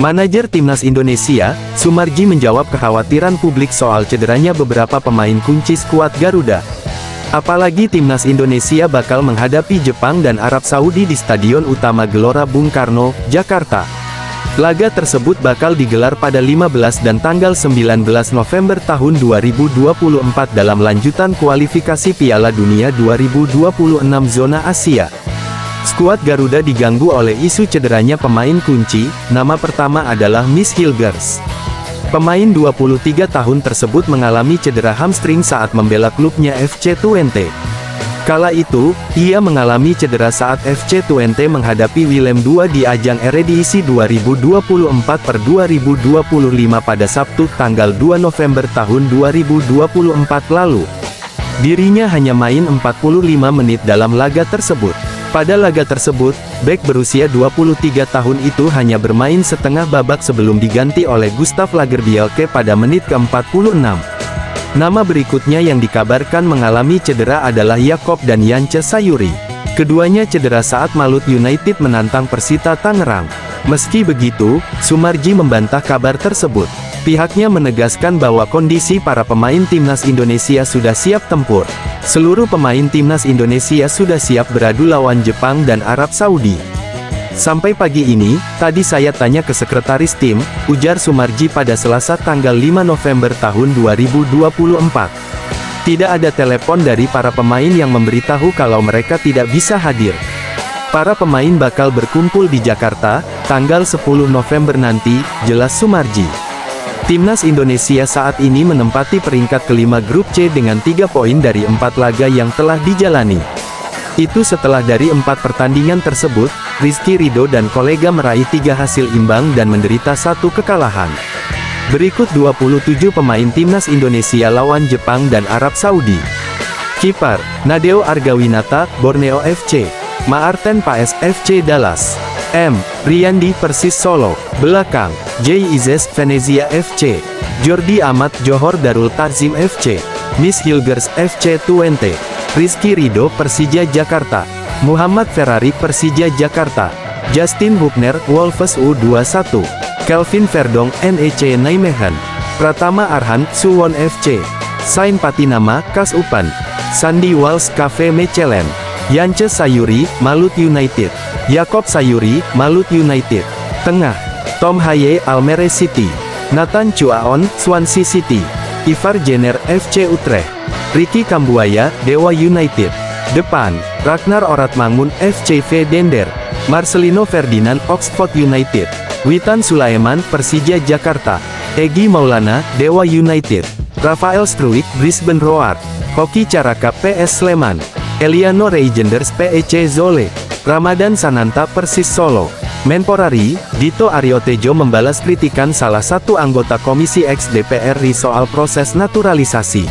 Manajer Timnas Indonesia, Soemarji menjawab kekhawatiran publik soal cederanya beberapa pemain kunci skuad Garuda. Apalagi Timnas Indonesia bakal menghadapi Jepang dan Arab Saudi di Stadion Utama Gelora Bung Karno, Jakarta. Laga tersebut bakal digelar pada 15 dan tanggal 19 November tahun 2024 dalam lanjutan kualifikasi Piala Dunia 2026 zona Asia. Skuad Garuda diganggu oleh isu cederanya pemain kunci, nama pertama adalah Miss Hilgers. Pemain 23 tahun tersebut mengalami cedera hamstring saat membela klubnya FC Twente. Kala itu, ia mengalami cedera saat FC Twente menghadapi Willem II di ajang Eredivisie 2024/2025 pada Sabtu tanggal 2 November tahun 2024 lalu. Dirinya hanya main 45 menit dalam laga tersebut. Pada laga tersebut, bek berusia 23 tahun itu hanya bermain setengah babak sebelum diganti oleh Gustav Lagerbielke pada menit ke-46. Nama berikutnya yang dikabarkan mengalami cedera adalah Yakob dan Yance Sayuri. Keduanya cedera saat Malut United menantang Persita Tangerang. Meski begitu, Soemarji membantah kabar tersebut. Pihaknya menegaskan bahwa kondisi para pemain Timnas Indonesia sudah siap tempur. Seluruh pemain Timnas Indonesia sudah siap beradu lawan Jepang dan Arab Saudi. Sampai pagi ini, tadi saya tanya ke sekretaris tim, ujar Soemarji pada Selasa tanggal 5 November tahun 2024. Tidak ada telepon dari para pemain yang memberitahu kalau mereka tidak bisa hadir. Para pemain bakal berkumpul di Jakarta, tanggal 10 November nanti, jelas Soemarji. Timnas Indonesia saat ini menempati peringkat kelima grup C dengan 3 poin dari 4 laga yang telah dijalani. Itu setelah dari 4 pertandingan tersebut, Rizky Ridho dan kolega meraih 3 hasil imbang dan menderita 1 kekalahan. Berikut 27 pemain Timnas Indonesia lawan Jepang dan Arab Saudi. Kiper, Nadeo Argawinata, Borneo FC. Maarten Paes, FC Dallas. M. Riyandi, Persis Solo. Belakang, J. Izes, Venezia FC. Jordi Amat, Johor Darul Takzim FC. Miss Hilgers, FC Twente. Rizky Ridho, Persija Jakarta. Muhammad Ferrari, Persija Jakarta. Justin Hubner, Wolves U21. Kelvin Verdong, NEC Nijmegen. Pratama Arhan, Suwon FC. Sain Patinama, KAS Upan. Sandy Walsh, KV Mechelen. Yance Sayuri, Malut United. Yakob Sayuri, Malut United. Tengah, Tom Haye, Almere City. Nathan Chuaon, Swansea City. Ivar Jenner, FC Utrecht. Ricky Kambuaya, Dewa United. Depan, Ragnar Oratmangun, FCV Dender. Marcelino Ferdinand, Oxford United. Witan Sulaiman, Persija Jakarta. Egy Maulana, Dewa United. Rafael Struijk, Brisbane Roar. Hoki Caraka, PS Sleman. Eliano Reijenders, PEC Zole. Ramadan Sananta, Persis Solo. Menporari, Dito Aryotejo membalas kritikan salah satu anggota Komisi X DPR RI soal proses naturalisasi.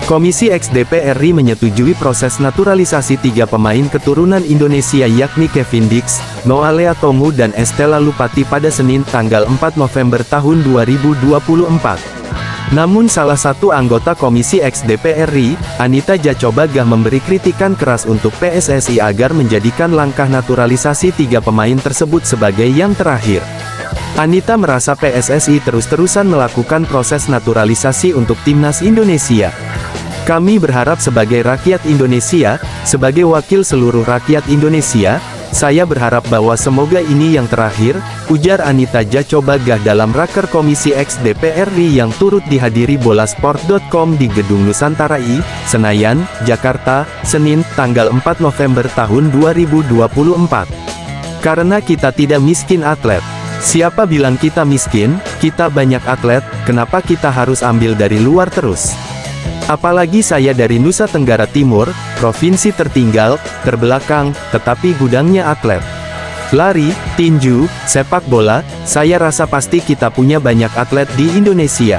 Komisi X DPR RI menyetujui proses naturalisasi 3 pemain keturunan Indonesia yakni Kevin Dix, Noah Leatongu dan Estela Lupati pada Senin tanggal 4 November tahun 2024. Namun salah satu anggota Komisi X DPR RI, Anita Jacobagah memberi kritikan keras untuk PSSI agar menjadikan langkah naturalisasi 3 pemain tersebut sebagai yang terakhir. Anita merasa PSSI terus-terusan melakukan proses naturalisasi untuk Timnas Indonesia. Kami berharap sebagai rakyat Indonesia, sebagai wakil seluruh rakyat Indonesia, saya berharap bahwa semoga ini yang terakhir, ujar Anita Jacobagah dalam raker Komisi X DPR RI yang turut dihadiri Bolasport.com di Gedung Nusantara I, Senayan, Jakarta, Senin, tanggal 4 November tahun 2024. Karena kita tidak miskin atlet. Siapa bilang kita miskin? Kita banyak atlet, kenapa kita harus ambil dari luar terus? Apalagi saya dari Nusa Tenggara Timur, provinsi tertinggal, terbelakang, tetapi gudangnya atlet. Lari, tinju, sepak bola, saya rasa pasti kita punya banyak atlet di Indonesia.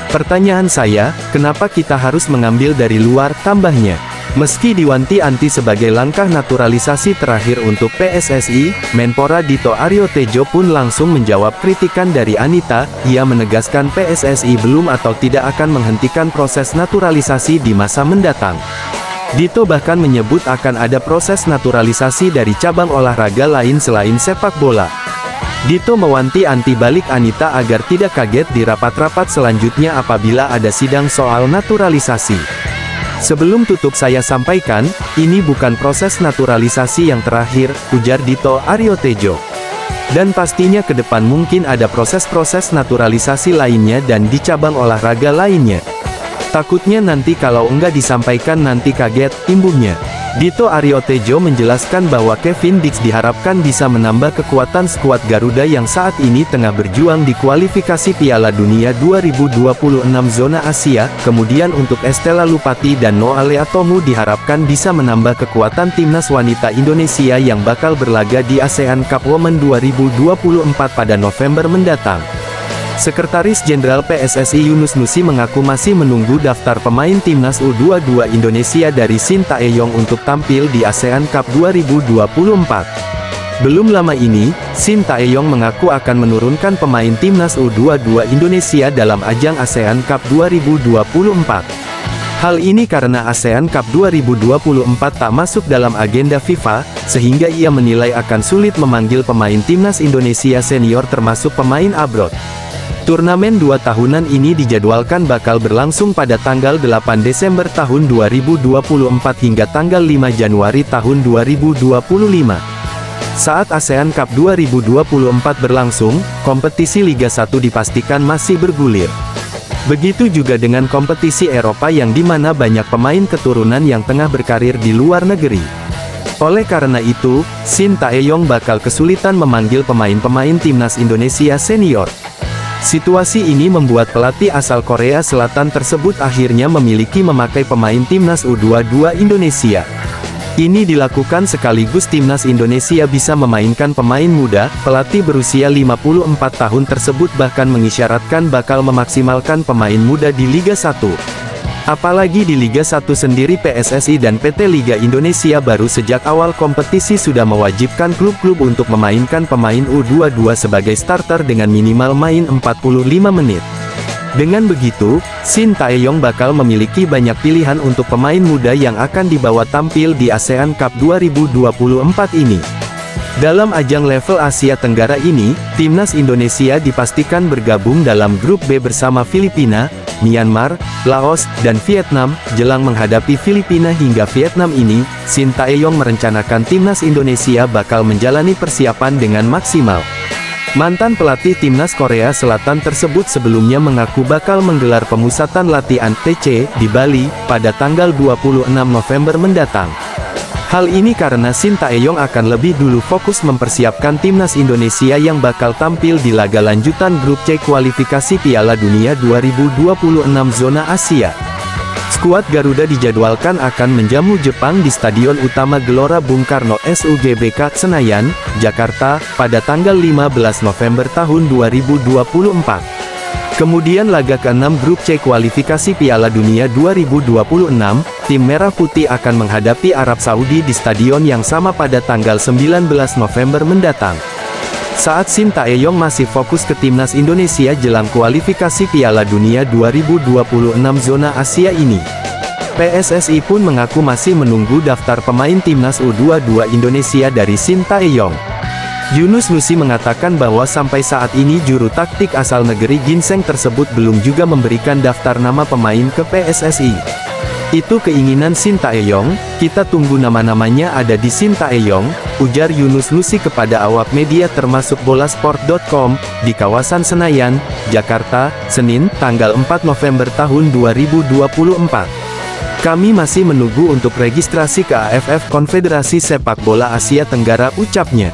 Pertanyaan saya, kenapa kita harus mengambil dari luar, tambahnya? Meski diwanti-wanti sebagai langkah naturalisasi terakhir untuk PSSI, Menpora Dito Aryotejo pun langsung menjawab kritikan dari Anita. Ia menegaskan PSSI belum atau tidak akan menghentikan proses naturalisasi di masa mendatang. Dito bahkan menyebut akan ada proses naturalisasi dari cabang olahraga lain selain sepak bola. Dito mewanti-wanti balik Anita agar tidak kaget di rapat-rapat selanjutnya apabila ada sidang soal naturalisasi. "Sebelum tutup saya sampaikan, ini bukan proses naturalisasi yang terakhir," ujar Dito Aryo Tejo. "Dan pastinya ke depan mungkin ada proses-proses naturalisasi lainnya dan di cabang olahraga lainnya. Takutnya nanti kalau enggak disampaikan nanti kaget," imbuhnya. Dito Aryo Tejo menjelaskan bahwa Kevin Dix diharapkan bisa menambah kekuatan skuad Garuda yang saat ini tengah berjuang di kualifikasi Piala Dunia 2026 zona Asia, kemudian untuk Estella Lupati dan Noah Leatomu diharapkan bisa menambah kekuatan timnas wanita Indonesia yang bakal berlaga di ASEAN Cup Women 2024 pada November mendatang. Sekretaris Jenderal PSSI Yunus Nusi mengaku masih menunggu daftar pemain timnas U22 Indonesia dari Shin Tae-yong untuk tampil di ASEAN Cup 2024. Belum lama ini, Shin Tae-yong mengaku akan menurunkan pemain timnas U22 Indonesia dalam ajang ASEAN Cup 2024. Hal ini karena ASEAN Cup 2024 tak masuk dalam agenda FIFA, sehingga ia menilai akan sulit memanggil pemain timnas Indonesia senior termasuk pemain abroad. Turnamen 2 tahunan ini dijadwalkan bakal berlangsung pada tanggal 8 Desember tahun 2024 hingga tanggal 5 Januari tahun 2025. Saat ASEAN Cup 2024 berlangsung, kompetisi Liga 1 dipastikan masih bergulir. Begitu juga dengan kompetisi Eropa yang dimana banyak pemain keturunan yang tengah berkarir di luar negeri. Oleh karena itu, Shin Tae-yong bakal kesulitan memanggil pemain-pemain timnas Indonesia senior. Situasi ini membuat pelatih asal Korea Selatan tersebut akhirnya memiliki memakai pemain timnas U22 Indonesia. Ini dilakukan sekaligus timnas Indonesia bisa memainkan pemain muda. Pelatih berusia 54 tahun tersebut bahkan mengisyaratkan bakal memaksimalkan pemain muda di Liga 1. Apalagi di Liga 1 sendiri PSSI dan PT Liga Indonesia baru sejak awal kompetisi sudah mewajibkan klub-klub untuk memainkan pemain U22 sebagai starter dengan minimal main 45 menit. Dengan begitu, Shin Tae-yong bakal memiliki banyak pilihan untuk pemain muda yang akan dibawa tampil di ASEAN Cup 2024 ini. Dalam ajang level Asia Tenggara ini, timnas Indonesia dipastikan bergabung dalam grup B bersama Filipina, Myanmar, Laos, dan Vietnam. Jelang menghadapi Filipina hingga Vietnam ini, Shin Tae-yong merencanakan timnas Indonesia bakal menjalani persiapan dengan maksimal. Mantan pelatih timnas Korea Selatan tersebut sebelumnya mengaku bakal menggelar pemusatan latihan TC di Bali pada tanggal 26 November mendatang. Hal ini karena Shin Tae-yong akan lebih dulu fokus mempersiapkan timnas Indonesia yang bakal tampil di laga lanjutan grup C kualifikasi Piala Dunia 2026 zona Asia. Skuad Garuda dijadwalkan akan menjamu Jepang di Stadion Utama Gelora Bung Karno SUGBK Senayan, Jakarta, pada tanggal 15 November tahun 2024. Kemudian laga ke-6 grup C kualifikasi Piala Dunia 2026, tim Merah Putih akan menghadapi Arab Saudi di stadion yang sama pada tanggal 19 November mendatang. Saat Shin Tae-yong masih fokus ke timnas Indonesia jelang kualifikasi Piala Dunia 2026 zona Asia ini. PSSI pun mengaku masih menunggu daftar pemain timnas U22 Indonesia dari Shin Tae-yong. Yunus Nusi mengatakan bahwa sampai saat ini juru taktik asal negeri ginseng tersebut belum juga memberikan daftar nama pemain ke PSSI. Itu keinginan Shin Tae-yong, kita tunggu nama-namanya ada di Shin Tae-yong, ujar Yunus Nusi kepada awak media termasuk bolasport.com, di kawasan Senayan, Jakarta, Senin, tanggal 4 November tahun 2024. Kami masih menunggu untuk registrasi ke AFF Konfederasi Sepak Bola Asia Tenggara, ucapnya.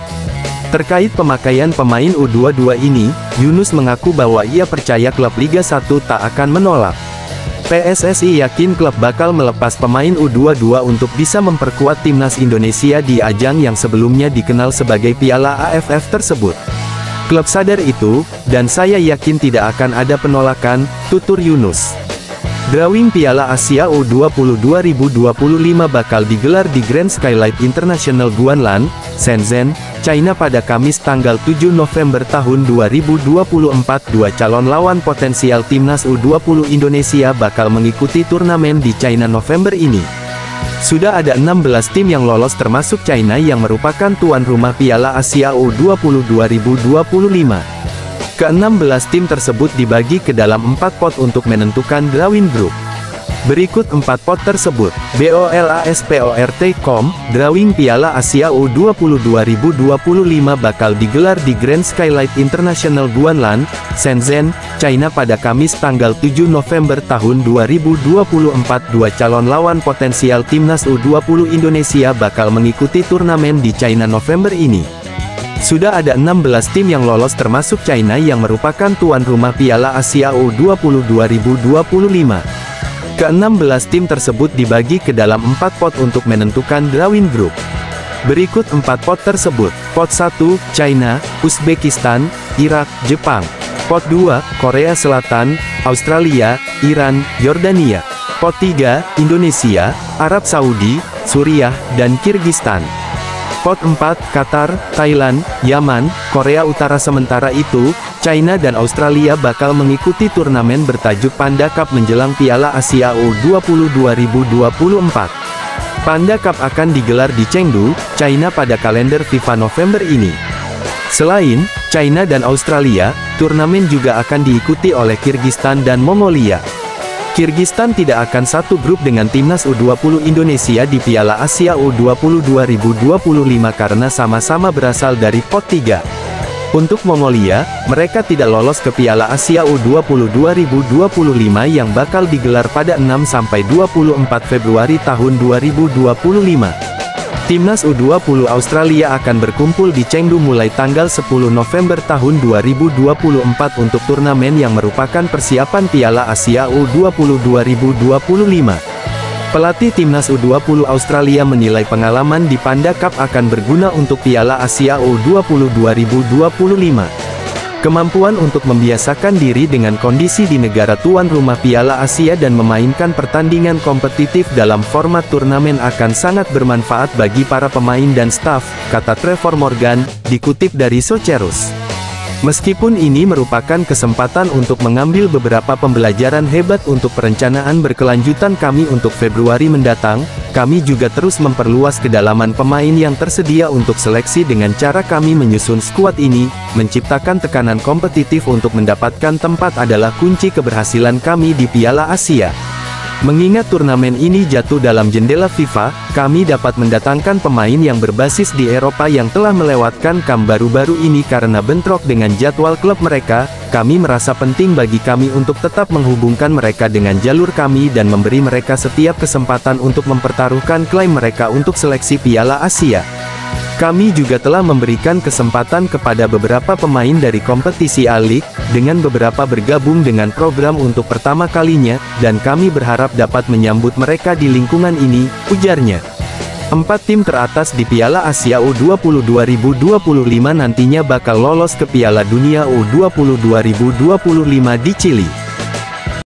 Terkait pemakaian pemain U22 ini, Yunus mengaku bahwa ia percaya klub Liga 1 tak akan menolak. PSSI yakin klub bakal melepas pemain U22 untuk bisa memperkuat timnas Indonesia di ajang yang sebelumnya dikenal sebagai Piala AFF tersebut. Klub sadar itu, dan saya yakin tidak akan ada penolakan, tutur Yunus. Drawing Piala Asia U20 2025 bakal digelar di Grand Skylight International Guanlan, Shenzhen, China pada Kamis tanggal 7 November tahun 2024. Dua calon lawan potensial timnas U20 Indonesia bakal mengikuti turnamen di China November ini. Sudah ada 16 tim yang lolos termasuk China yang merupakan tuan rumah Piala Asia U20 2025. Ke-16 tim tersebut dibagi ke dalam 4 pot untuk menentukan drawing group. Berikut 4 pot tersebut. BOLASPORT.com, Drawing Piala Asia U20 2025 bakal digelar di Grand Skylight International Guanlan, Shenzhen, China pada Kamis tanggal 7 November tahun 2024. Dua calon lawan potensial timnas U20 Indonesia bakal mengikuti turnamen di China November ini. Sudah ada 16 tim yang lolos termasuk China yang merupakan tuan rumah Piala Asia U20 2025. Ke-16 tim tersebut dibagi ke dalam 4 pot untuk menentukan drawing group. Berikut 4 pot tersebut. Pot 1, China, Uzbekistan, Irak, Jepang. Pot 2, Korea Selatan, Australia, Iran, Yordania. Pot 3, Indonesia, Arab Saudi, Suriah, dan Kirgistan. Pot 4, Qatar, Thailand, Yaman, Korea Utara. Sementara itu, China dan Australia bakal mengikuti turnamen bertajuk Panda Cup menjelang Piala Asia U20 2024. Panda Cup akan digelar di Chengdu, China pada kalender FIFA November ini. Selain China dan Australia, turnamen juga akan diikuti oleh Kirgistan dan Mongolia. Kirgistan tidak akan satu grup dengan timnas U20 Indonesia di Piala Asia U20 2025 karena sama-sama berasal dari pot 3. Untuk Mongolia, mereka tidak lolos ke Piala Asia U20 2025 yang bakal digelar pada 6-24 Februari tahun 2025. Timnas U20 Australia akan berkumpul di Chengdu mulai tanggal 10 November tahun 2024 untuk turnamen yang merupakan persiapan Piala Asia U20 2025. Pelatih Timnas U20 Australia menilai pengalaman di Panda Cup akan berguna untuk Piala Asia U20 2025. Kemampuan untuk membiasakan diri dengan kondisi di negara tuan rumah Piala Asia dan memainkan pertandingan kompetitif dalam format turnamen akan sangat bermanfaat bagi para pemain dan staf, kata Trevor Morgan, dikutip dari Socerus. Meskipun ini merupakan kesempatan untuk mengambil beberapa pembelajaran hebat untuk perencanaan berkelanjutan kami untuk Februari mendatang, kami juga terus memperluas kedalaman pemain yang tersedia untuk seleksi dengan cara kami menyusun skuad ini, menciptakan tekanan kompetitif untuk mendapatkan tempat adalah kunci keberhasilan kami di Piala Asia. Mengingat turnamen ini jatuh dalam jendela FIFA, kami dapat mendatangkan pemain yang berbasis di Eropa yang telah melewatkan kamp baru-baru ini karena bentrok dengan jadwal klub mereka. Kami merasa penting bagi kami untuk tetap menghubungkan mereka dengan jalur kami dan memberi mereka setiap kesempatan untuk mempertaruhkan klaim mereka untuk seleksi Piala Asia. Kami juga telah memberikan kesempatan kepada beberapa pemain dari kompetisi A-League, dengan beberapa bergabung dengan program untuk pertama kalinya, dan kami berharap dapat menyambut mereka di lingkungan ini, ujarnya. 4 tim teratas di Piala Asia U20 2025 nantinya bakal lolos ke Piala Dunia U20 2025 di Chili.